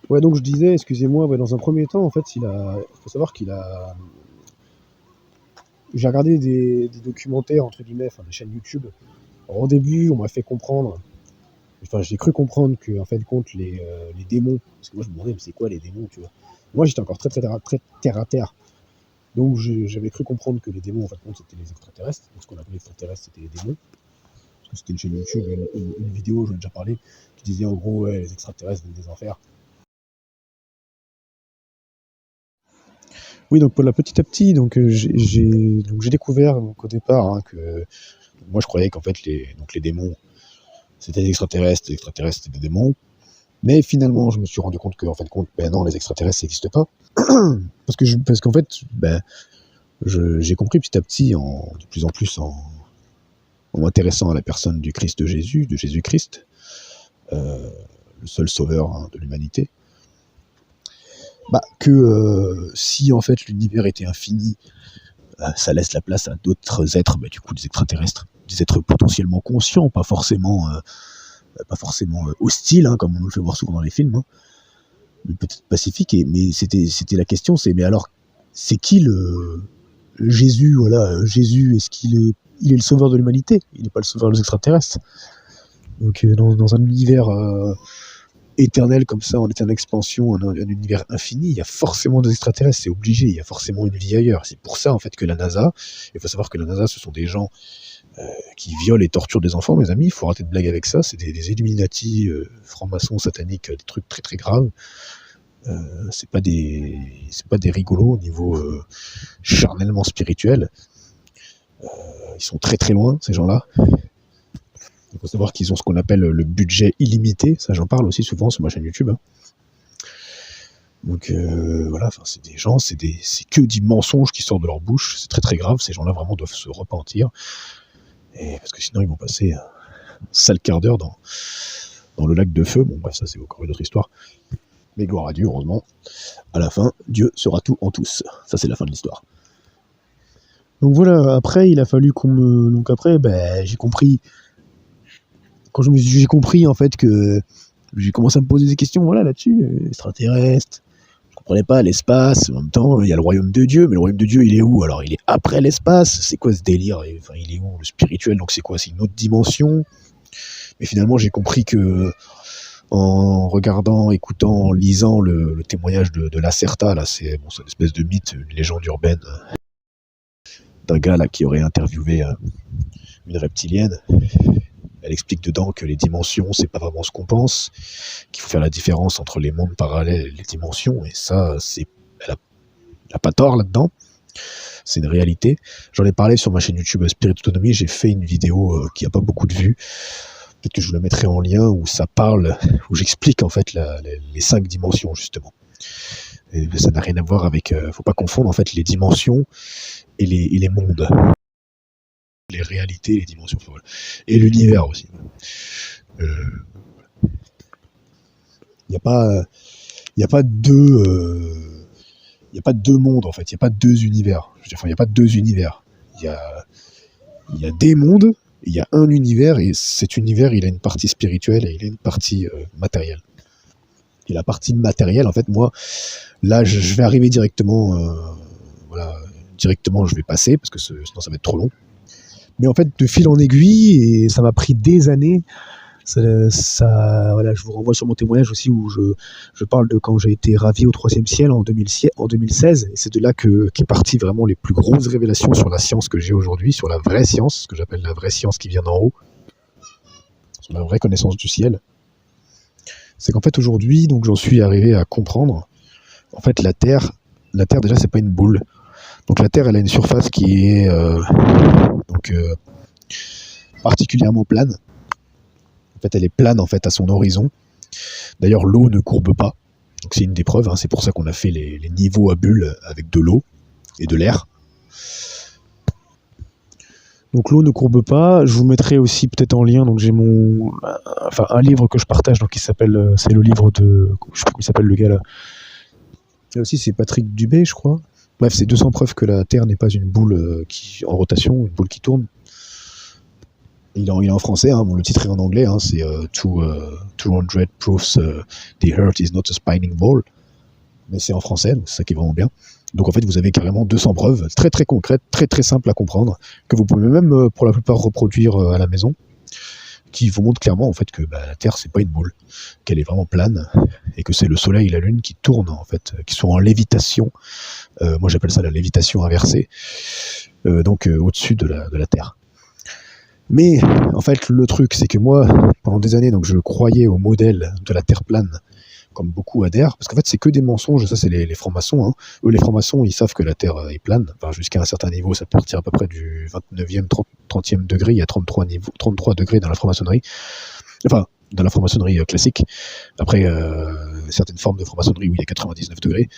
Ouais, donc je disais, excusez-moi, ouais, dans un premier temps, en fait, il faut savoir qu'il a. J'ai regardé des documentaires, entre guillemets, enfin des chaînes YouTube. Alors, au début, on m'a fait comprendre, enfin, j'ai cru comprendre que, en fait, compte les démons, parce que moi, je me demandais, mais c'est quoi les démons, tu vois. Moi, j'étais encore très terre à terre. Donc, j'avais cru comprendre que les démons, en fait, compte, c'était les extraterrestres. Donc, ce qu'on appelait extraterrestres, c'était les démons. Parce que c'était une chaîne YouTube, une vidéo, j'en ai déjà parlé, qui disait en gros, ouais, les extraterrestres viennent des enfers. Oui, donc voilà, petit à petit, j'ai découvert donc, au départ que moi je croyais qu'en fait les démons c'était des extraterrestres, les extraterrestres c'était des démons, mais finalement je me suis rendu compte que en fin de compte, ben non, les extraterrestres ça n'existe pas, parce qu'en fait, ben j'ai compris petit à petit, de plus en plus en m'intéressant à la personne du Christ de Jésus, de Jésus-Christ, le seul sauveur de l'humanité, bah, que si en fait l'univers était infini, ça laisse la place à d'autres êtres, bah, du coup des extraterrestres, des êtres potentiellement conscients, pas forcément hostiles, hein, comme on le fait voir souvent dans les films, hein, mais peut-être pacifiques. Mais c'était la question, c'est mais alors c'est qui le Jésus, voilà, Jésus, est-ce il est le sauveur de l'humanité? Il n'est pas le sauveur des extraterrestres. Donc dans un univers éternel comme ça, en éternelle expansion, un univers infini, il y a forcément des extraterrestres, c'est obligé, il y a forcément une vie ailleurs. C'est pour ça en fait que la NASA, il faut savoir que la NASA, ce sont des gens qui violent et torturent des enfants, mes amis, il faut arrêter de blaguer avec ça, c'est des Illuminati, francs-maçons, sataniques, des trucs très très graves. C'est pas des rigolos au niveau charnellement spirituel. Ils sont très très loin, ces gens-là. Il faut savoir qu'ils ont ce qu'on appelle le budget illimité, ça j'en parle aussi souvent sur ma chaîne YouTube, hein. Donc voilà, c'est des gens, c'est que des mensonges qui sortent de leur bouche, c'est très très grave, ces gens-là vraiment doivent se repentir, et parce que sinon ils vont passer un sale quart d'heure dans le lac de feu. Bon bref, ça c'est encore une autre histoire, mais gloire à Dieu, heureusement, à la fin, Dieu sera tout en tous, ça c'est la fin de l'histoire. Donc voilà, après il a fallu donc après, ben, j'ai compris, j'ai compris en fait que j'ai commencé à me poser des questions, voilà, là-dessus, extraterrestres, je comprenais pas l'espace, en même temps il y a le royaume de Dieu, mais le royaume de Dieu il est où? Alors il est après l'espace, c'est quoi ce délire? Enfin, il est où le spirituel? Donc c'est quoi? C'est une autre dimension? Mais finalement j'ai compris que en regardant, écoutant, lisant le témoignage de Lacerta, là c'est bon, une espèce de mythe, une légende urbaine d'un gars là qui aurait interviewé une reptilienne. Elle explique dedans que les dimensions, c'est pas vraiment ce qu'on pense, qu'il faut faire la différence entre les mondes parallèles et les dimensions, et ça, elle a pas tort là-dedans. C'est une réalité. J'en ai parlé sur ma chaîne YouTube Spirit Autonomy, j'ai fait une vidéo qui n'a pas beaucoup de vues. Peut-être que je vous la mettrai en lien où ça parle, où j'explique en fait les 5 dimensions justement. Et ça n'a rien à voir avec, faut pas confondre en fait les dimensions et les mondes, les réalités, les dimensions, voilà. Et l'univers aussi. Il n'y a pas, il y a pas il n'y a pas deux mondes en fait, il n'y a pas deux univers. Il n'y a pas deux univers. Il y a des mondes, il y a un univers, et cet univers, il a une partie spirituelle et il a une partie matérielle. Et la partie matérielle, en fait, moi, là, je vais arriver directement, voilà, directement, je vais passer, parce que sinon ça va être trop long. Mais en fait, de fil en aiguille, et ça m'a pris des années. Voilà, je vous renvoie sur mon témoignage aussi où je parle de quand j'ai été ravi au 3e ciel en 2016. Et c'est de là qu'est parti vraiment les plus grosses révélations sur la science que j'ai aujourd'hui, sur la vraie science, ce que j'appelle la vraie science qui vient d'en haut, sur la vraie connaissance du ciel. C'est qu'en fait aujourd'hui, donc j'en suis arrivé à comprendre, en fait la Terre déjà c'est pas une boule. Donc la Terre elle a une surface qui est particulièrement plane. En fait, elle est plane en fait à son horizon. D'ailleurs, l'eau ne courbe pas. Donc c'est une des preuves. Hein. C'est pour ça qu'on a fait les niveaux à bulles avec de l'eau et de l'air. Donc l'eau ne courbe pas. Je vous mettrai aussi peut-être en lien. Donc j'ai un livre que je partage. Donc c'est le livre de, je sais pas comment il s'appelle le gars là. Là aussi c'est Patrick Dubé, je crois. Bref, c'est 200 preuves que la Terre n'est pas une boule en rotation, une boule qui tourne. Il est en français, hein. Bon, le titre est en anglais, hein, c'est 200 Proofs the Earth is not a spinning ball. Mais c'est en français, donc c'est ça qui est vraiment bien. Donc en fait, vous avez carrément 200 preuves très très concrètes, très très simples à comprendre, que vous pouvez même pour la plupart reproduire à la maison, qui vous montrent clairement en fait que la Terre c'est pas une boule, qu'elle est vraiment plane, et que c'est le Soleil et la Lune qui tournent en fait, qui sont en lévitation. Moi j'appelle ça la lévitation inversée, donc au-dessus de la Terre. Mais en fait, le truc, c'est que moi, pendant des années, donc je croyais au modèle de la Terre plane, comme beaucoup adhèrent, parce qu'en fait, c'est que des mensonges. Ça, c'est les francs-maçons. Hein. Eux, les francs-maçons, ils savent que la Terre est plane. Enfin, jusqu'à un certain niveau, ça peut partir à peu près du 29e, 30e degré. Il y a 33 degrés dans la franc-maçonnerie. Enfin, dans la franc-maçonnerie classique. Après, certaines formes de franc-maçonnerie où il y a 99 degrés.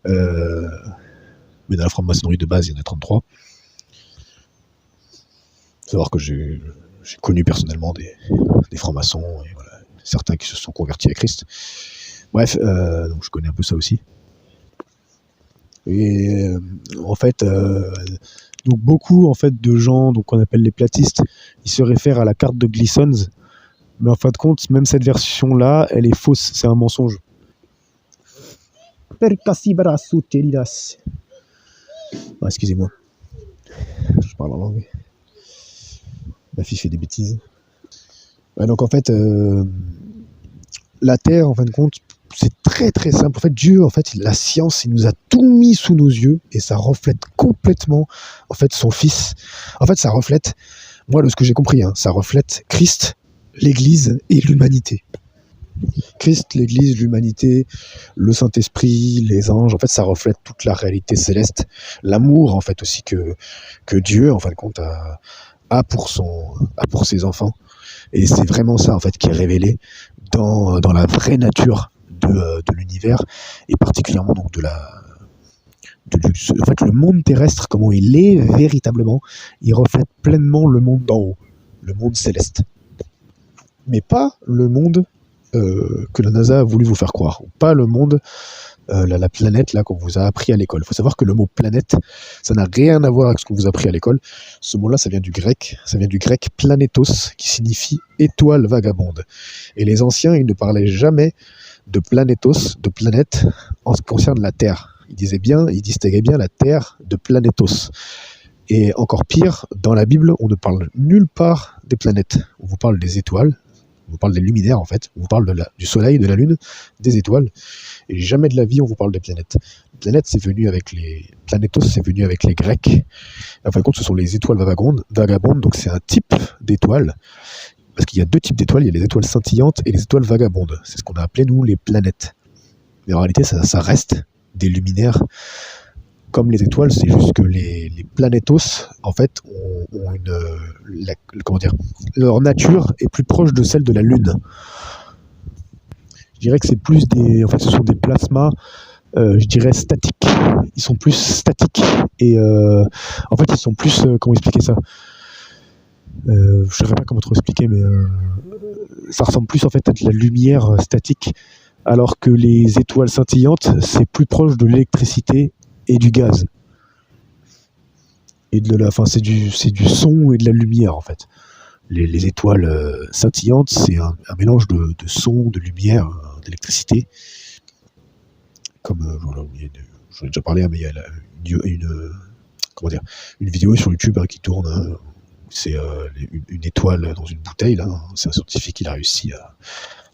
Mais dans la franc-maçonnerie de base, il y en a 33. Faut savoir que j'ai connu personnellement des francs-maçons, et voilà, certains qui se sont convertis à Christ. Bref, donc je connais un peu ça aussi. Et en fait, donc beaucoup en fait de gens, donc qu'on appelle les platistes, ils se réfèrent à la carte de Gleason's, mais en fin de compte, même cette version-là, elle est fausse, c'est un mensonge. Ah, excusez-moi, je parle en langue. Ma fille fait des bêtises. Ouais, donc en fait, la Terre, en fin de compte, c'est très très simple. En fait, Dieu, en fait, la science, il nous a tout mis sous nos yeux et ça reflète complètement, en fait, son Fils. En fait, ça reflète, moi, de ce que j'ai compris, hein, ça reflète Christ, l'Église et l'humanité. Christ, l'Église, l'humanité, le Saint-Esprit, les anges, en fait, ça reflète toute la réalité céleste. L'amour, en fait, aussi que Dieu, en fin de compte, a pour ses enfants. Et c'est vraiment ça, en fait, qui est révélé dans la vraie nature de l'univers, et particulièrement donc en fait, le monde terrestre, comment il est véritablement, il reflète pleinement le monde d'en haut, le monde céleste. Mais pas le monde que la NASA a voulu vous faire croire, pas le monde, la planète là qu'on vous a appris à l'école. Il faut savoir que le mot planète, ça n'a rien à voir avec ce qu'on vous a appris à l'école. Ce mot-là, ça vient du grec planétos, qui signifie étoile vagabonde. Et les anciens, ils ne parlaient jamais de planétos, de planète, en ce qui concerne la Terre. Ils distinguaient bien la Terre de planétos. Et encore pire, dans la Bible, on ne parle nulle part des planètes. On vous parle des étoiles, on vous parle des luminaires en fait, on vous parle du soleil, de la lune, des étoiles, et jamais de la vie on vous parle des planètes. Les planètes, c'est venu avec les planétos, c'est venu avec les Grecs. En fin de compte, ce sont les étoiles vagabondes, donc c'est un type d'étoile, parce qu'il y a deux types d'étoiles, il y a les étoiles scintillantes et les étoiles vagabondes. C'est ce qu'on a appelé nous les planètes. Mais en réalité, ça reste des luminaires comme les étoiles, c'est juste que les planétos, en fait, ont leur nature est plus proche de celle de la Lune. Je dirais que c'est plus ce sont des plasmas, je dirais statiques. Ils sont plus statiques et en fait, ils sont plus, comment expliquer ça ? Je ne saurais pas comment trop expliquer, mais ça ressemble plus en fait à de la lumière statique, alors que les étoiles scintillantes, c'est plus proche de l'électricité et du gaz. Et c'est du son et de la lumière en fait. Les étoiles scintillantes, c'est un mélange de son, de lumière, d'électricité. Comme j'en ai déjà parlé, mais il y a une vidéo sur YouTube qui tourne. Hein, c'est une étoile dans une bouteille là. Hein, c'est un scientifique qui a réussi à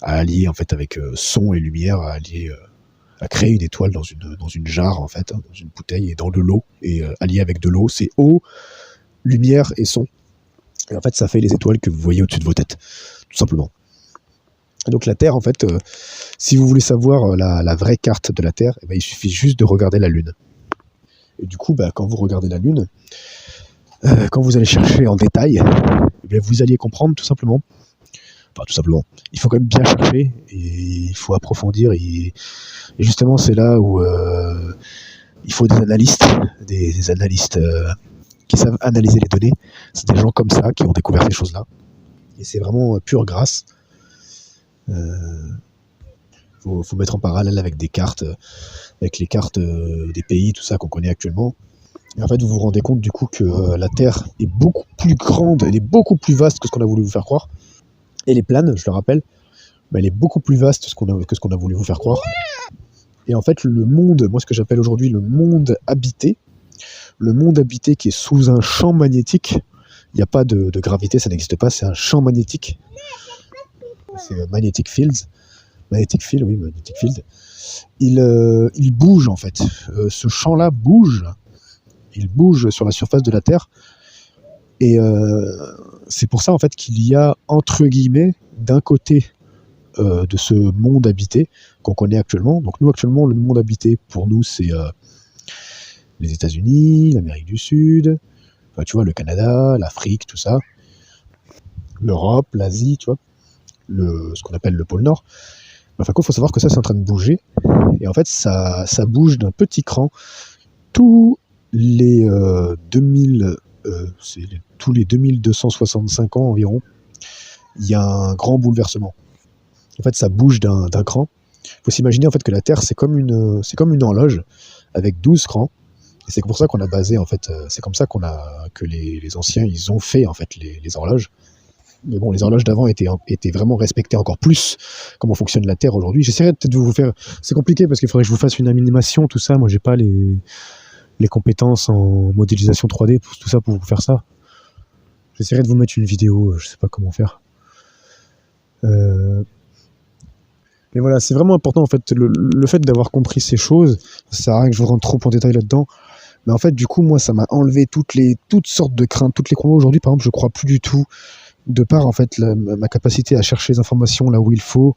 allier en fait avec son et lumière, à créer une étoile dans une jarre en fait, hein, dans une bouteille et dans de l'eau, et allié avec de l'eau, c'est eau, lumière et son. Et en fait, ça fait les étoiles que vous voyez au-dessus de vos têtes, tout simplement. Et donc la Terre, en fait, si vous voulez savoir la vraie carte de la Terre, il suffit juste de regarder la Lune. Et du coup, quand vous regardez la Lune, quand vous allez chercher en détail, vous alliez comprendre tout simplement. Enfin, tout simplement. Il faut quand même bien chercher, et il faut approfondir, et justement, c'est là où il faut des analystes, des analystes qui savent analyser les données. C'est des gens comme ça qui ont découvert ces choses-là. Et c'est vraiment pure grâce. Faut mettre en parallèle avec des cartes, avec les cartes des pays, tout ça qu'on connaît actuellement. Et en fait, vous vous rendez compte du coup que la Terre est beaucoup plus grande, elle est beaucoup plus vaste que ce qu'on a voulu vous faire croire. Elle est plane, je le rappelle, mais elle est beaucoup plus vaste que ce qu'on a voulu vous faire croire. Et en fait, le monde, moi ce que j'appelle aujourd'hui le monde habité qui est sous un champ magnétique, il n'y a pas de gravité, ça n'existe pas, c'est un champ magnétique. C'est magnetic fields. Magnetic field, oui, magnetic field. Il bouge en fait. Ce champ-là bouge. Il bouge sur la surface de la Terre. Et c'est pour ça en fait qu'il y a entre guillemets d'un côté de ce monde habité qu'on connaît actuellement. Donc nous actuellement le monde habité pour nous c'est les États-Unis, l'Amérique du Sud, enfin, tu vois le Canada, l'Afrique, tout ça, l'Europe, l'Asie, tu vois, ce qu'on appelle le pôle Nord. Enfin quoi, faut savoir que ça c'est en train de bouger et en fait ça bouge d'un petit cran tous les 2000 tous les 2265 ans environ, il y a un grand bouleversement. En fait, ça bouge d'un cran. Il faut s'imaginer en fait que la Terre, c'est comme une horloge avec 12 crans. Et c'est pour ça qu'on a basé, en fait, c'est comme ça que les anciens, ils ont fait en fait les horloges. Mais bon, les horloges d'avant étaient vraiment respectées encore plus comment fonctionne la Terre aujourd'hui. J'essaierai peut-être de vous faire... C'est compliqué parce qu'il faudrait que je vous fasse une animation, tout ça. Moi, j'ai pas les compétences en modélisation 3D, tout ça pour vous faire ça. J'essaierai de vous mettre une vidéo, je sais pas comment faire. Mais voilà, c'est vraiment important en fait, le fait d'avoir compris ces choses, ça sert à rien que je rentre trop en détail là-dedans. Mais en fait, du coup, moi, ça m'a enlevé toutes sortes de craintes, toutes les croyances. Aujourd'hui, par exemple, je crois plus du tout, de par en fait ma capacité à chercher les informations là où il faut.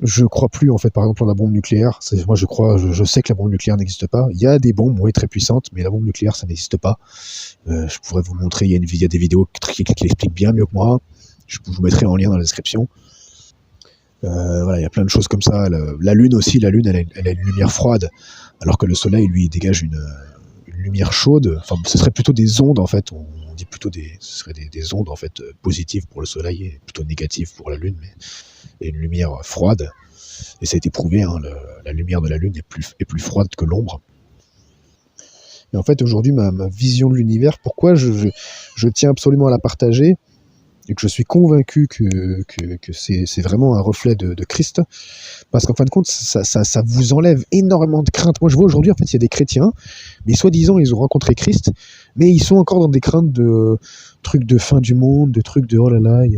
Je crois plus en fait, par exemple, en la bombe nucléaire. Moi, je sais que la bombe nucléaire n'existe pas. Il y a des bombes, oui, très puissantes, mais la bombe nucléaire, ça n'existe pas. Je pourrais vous montrer, il y a des vidéos qui l'expliquent bien mieux que moi. Je vous mettrai en lien dans la description. Voilà, il y a plein de choses comme ça. La Lune aussi, elle a une lumière froide, alors que le Soleil, lui, dégage une lumière chaude. Enfin, ce serait plutôt des ondes, en fait. On dit plutôt ce serait des ondes, en fait, positives pour le Soleil et plutôt négatives pour la Lune, mais il y a une lumière froide. Et ça a été prouvé, hein, la lumière de la Lune est plus froide que l'ombre. Et en fait, aujourd'hui, ma vision de l'univers, pourquoi je tiens absolument à la partager, et que je suis convaincu que c'est vraiment un reflet de Christ, parce qu'en fin de compte, ça vous enlève énormément de craintes. Moi, je vois aujourd'hui, en fait, il y a des chrétiens, mais soi-disant, ils ont rencontré Christ, mais ils sont encore dans des craintes de trucs de fin du monde, de trucs de oh là là, il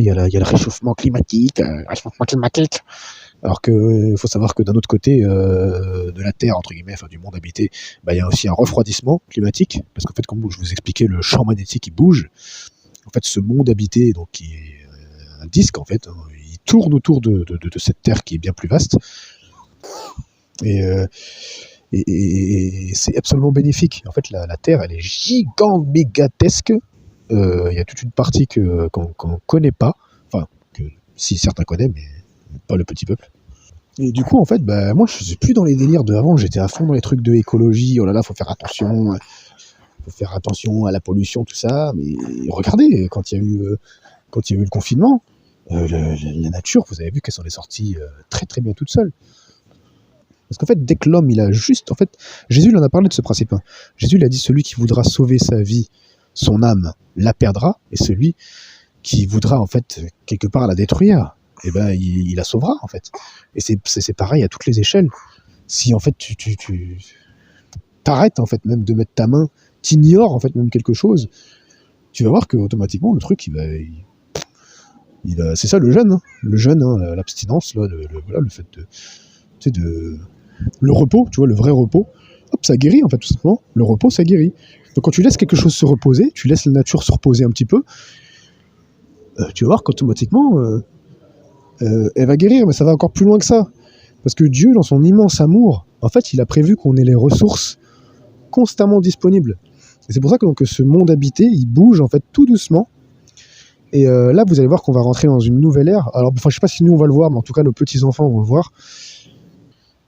y a le réchauffement climatique, alors que faut savoir que d'un autre côté de la Terre, entre guillemets, enfin du monde habité, il y a aussi un refroidissement climatique, parce qu'en fait, comme je vous expliquais, le champ magnétique il bouge. En fait, ce monde habité, donc qui est un disque en fait, hein, il tourne autour de cette Terre qui est bien plus vaste, et c'est absolument bénéfique. En fait, la Terre, elle est gigantégasque. Il y a toute une partie qu'on connaît pas, enfin, que si certains connaissent, mais pas le petit peuple. Et du coup, en fait, moi, je suis plus dans les délires de avant. J'étais à fond dans les trucs de écologie. Oh là là, faut faire attention à la pollution, tout ça. Mais regardez, quand il y a eu le confinement, la nature, vous avez vu qu'elle s'en est sortie très très bien toute seule. Parce qu'en fait, dès que l'homme, il a juste... En fait, Jésus, il en a parlé de ce principe. Hein. Jésus, il a dit, celui qui voudra sauver sa vie, son âme, la perdra. Et celui qui voudra, en fait, quelque part la détruire, il la sauvera, en fait. Et c'est pareil à toutes les échelles. Si, en fait, tu t'arrêtes, en fait, même de mettre ta main, t'ignores, en fait, même quelque chose, tu vas voir que automatiquement le truc, il va... C'est ça, le jeûne. Hein. Le jeûne, hein, l'abstinence, là, voilà, le fait de... Le repos, tu vois, le vrai repos, hop, ça guérit, en fait, tout simplement. Le repos, ça guérit. Donc quand tu laisses quelque chose se reposer, tu laisses la nature se reposer un petit peu, tu vas voir qu'automatiquement, elle va guérir, mais ça va encore plus loin que ça. Parce que Dieu, dans son immense amour, en fait, il a prévu qu'on ait les ressources constamment disponibles. Et c'est pour ça que donc, ce monde habité, il bouge, en fait, tout doucement. Et là, vous allez voir qu'on va rentrer dans une nouvelle ère. Alors, je sais pas si nous, on va le voir, mais en tout cas, nos petits-enfants vont le voir.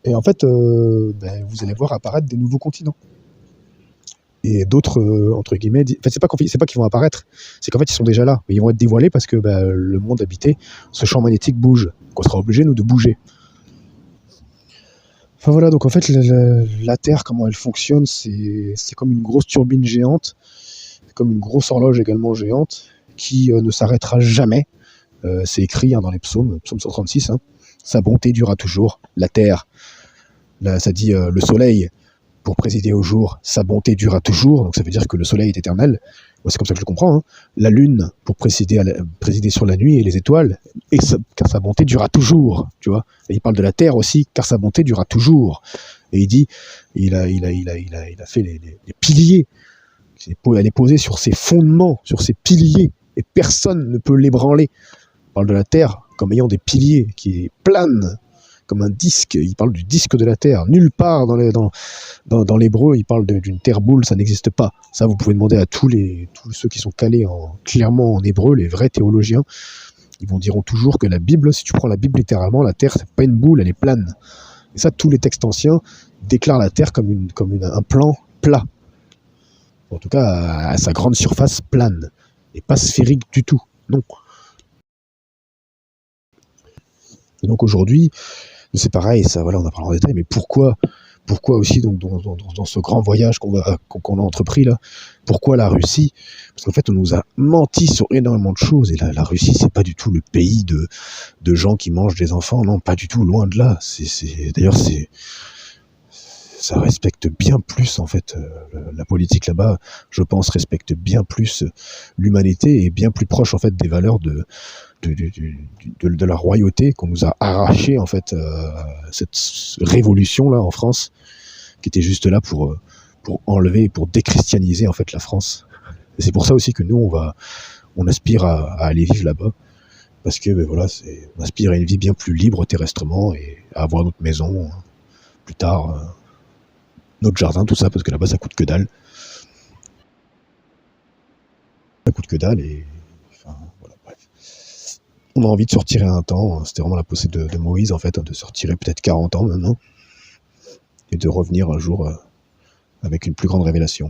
Et en fait, vous allez voir apparaître des nouveaux continents. Et d'autres, entre guillemets... En fait, c'est pas qu'ils vont apparaître, c'est qu'en fait, ils sont déjà là. Ils vont être dévoilés parce que le monde habité, ce champ magnétique bouge. Qu'on sera obligé, nous, de bouger. Enfin voilà, donc en fait, la Terre, comment elle fonctionne, c'est comme une grosse turbine géante, comme une grosse horloge également géante, qui ne s'arrêtera jamais. C'est écrit dans les psaumes, psaume 136, hein. Sa bonté durera toujours. La Terre, là, ça dit le soleil, pour présider au jour, sa bonté durera toujours, donc ça veut dire que le soleil est éternel. Moi, c'est comme ça que je le comprends, hein. La lune, pour présider sur la nuit, et les étoiles, car sa bonté durera toujours, tu vois. Et il parle de la terre aussi, car sa bonté durera toujours. Et il dit, il a fait les piliers. Elle est posée sur ses fondements, sur ses piliers, et personne ne peut l'ébranler. Il parle de la terre comme ayant des piliers, qui est plane, comme un disque. Il parle du disque de la terre. Nulle part dans l'hébreu, il parle d'une terre boule, ça n'existe pas. Ça, vous pouvez demander à tous ceux qui sont calés clairement en hébreu, les vrais théologiens. Ils diront toujours que la Bible, si tu prends la Bible littéralement, la terre, c'est pas une boule, elle est plane. Et ça, tous les textes anciens déclarent la terre comme un plan plat. En tout cas, à sa grande surface plane. Et pas sphérique du tout. Non. Et donc aujourd'hui, c'est pareil, ça, voilà, on en parlera en détail, mais pourquoi aussi donc, dans ce grand voyage qu'on a entrepris là, pourquoi la Russie? Parce qu'en fait, on nous a menti sur énormément de choses, et la Russie, c'est pas du tout le pays de gens qui mangent des enfants, non, pas du tout, loin de là. D'ailleurs, ça respecte bien plus, en fait, la politique là-bas, je pense, respecte bien plus l'humanité, et bien plus proche, en fait, des valeurs de la royauté qu'on nous a arraché, en fait, cette révolution là en France, qui était juste là pour enlever, pour déchristianiser, en fait, la France. Et c'est pour ça aussi que nous on aspire à aller vivre là-bas, parce que voilà, on aspire à une vie bien plus libre terrestrement, et à avoir notre maison plus tard, notre jardin, tout ça, parce que là-bas ça coûte que dalle. Ça coûte que dalle, et enfin voilà, bref. On a envie de se retirer un temps, c'était vraiment la pensée de Moïse, en fait, de se retirer peut-être 40 ans maintenant, et de revenir un jour avec une plus grande révélation.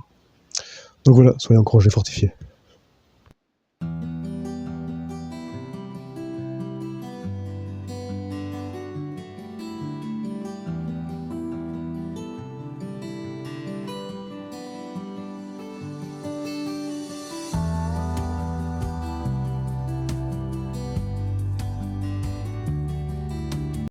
Donc voilà, soyez encouragés, fortifiés.